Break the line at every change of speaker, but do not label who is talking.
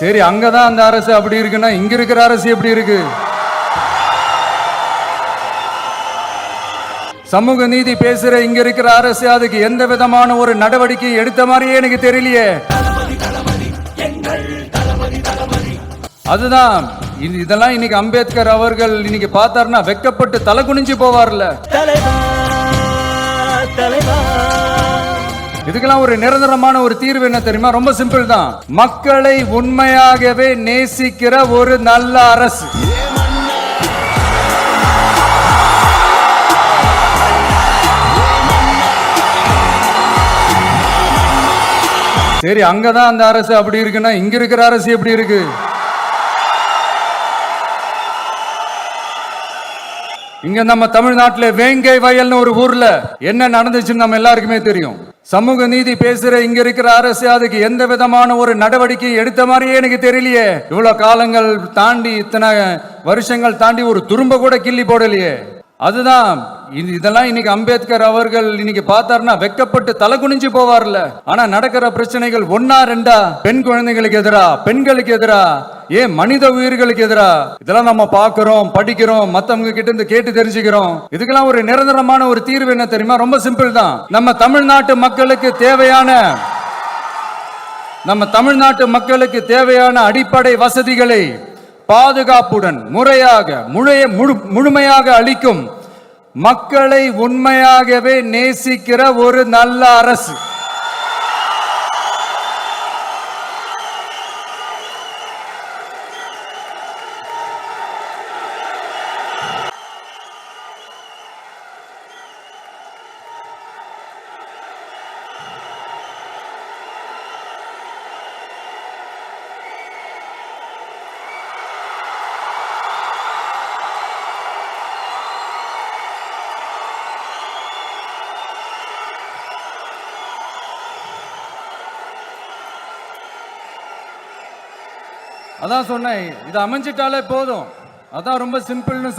சரி, அங்கதான் அந்த அரசு அப்படி இருக்குன்னா இங்க இருக்கிற அரசு எப்படி இருக்கு? சமூக நீதி பேசுற இங்க இருக்கிற அரசு அதுக்கு எந்த விதமான ஒரு நடவடிக்கை எடுத்த மாதிரியே எனக்கு தெரியலையே. அதுதான் இதெல்லாம் இன்னைக்கு அம்பேத்கர் அவர்கள் இன்னைக்கு பார்த்தாருன்னா வெக்கப்பட்டு தலை குனிஞ்சு போவார்ல. இதுக்கெல்லாம் ஒரு நிரந்தரமான ஒரு தீர்வு என்ன தெரியுமா? ரொம்ப சிம்பிள் தான். மக்களை உண்மையாகவே நேசிக்கிற ஒரு நல்ல அரசு. சரி, அங்கதான் அந்த அரசு அப்படி இருக்குன்னா இங்க இருக்கிற அரசு எப்படி இருக்கு? இங்க நம்ம தமிழ்நாட்டில் வேங்கை வயல்னு ஒரு ஊர்ல என்ன நடந்துச்சுன்னு நம்ம எல்லாருக்குமே தெரியும். சமூக நீதி பேசுற இங்க இருக்கிற அரசு அதுக்கு எந்த விதமான ஒரு நடவடிக்கை எடுத்த மாதிரியே எனக்கு தெரியலையே. இவ்வளவு காலங்கள் தாண்டி, இத்தனை வருஷங்கள் தாண்டி ஒரு துரும்ப கூட கிள்ளி போடலையே. அதுதான் இதெல்லாம் இன்னைக்கு அம்பேத்கர் அவர்கள் இன்னைக்கு பார்த்தாருன்னா வெக்கப்பட்டு தலை குனிஞ்சு போவார்ல. ஆனா நடக்கிற பிரச்சனைகள் ஒன்னா ரெண்டா? பெண் குழந்தைகளுக்கு எதிரா, பெண்களுக்கு எதிரா, ஏன் மனித உயிர்களுக்கு எதிரா? இதெல்லாம் நம்ம பார்க்கிறோம், படிக்கிறோம், மத்தவங்க கிட்ட இருந்து கேட்டு தெரிஞ்சுக்கிறோம். இதுக்கெல்லாம் ஒரு நிரந்தரமான ஒரு தீர்வு என்ன தெரியுமா? ரொம்ப சிம்பிள் தான். நம்ம தமிழ்நாட்டு மக்களுக்கு தேவையான அடிப்படை வசதிகளை பாதுகாப்புடன் முறையாக முழுமையாக அளிக்கும் மக்களை உண்மையாகவே நேசிக்கிற ஒரு நல்ல அரசு. அதான் சொன்னேன், இது அமைஞ்சிட்டாலே போதும். அதான் ரொம்ப சிம்பிள்னு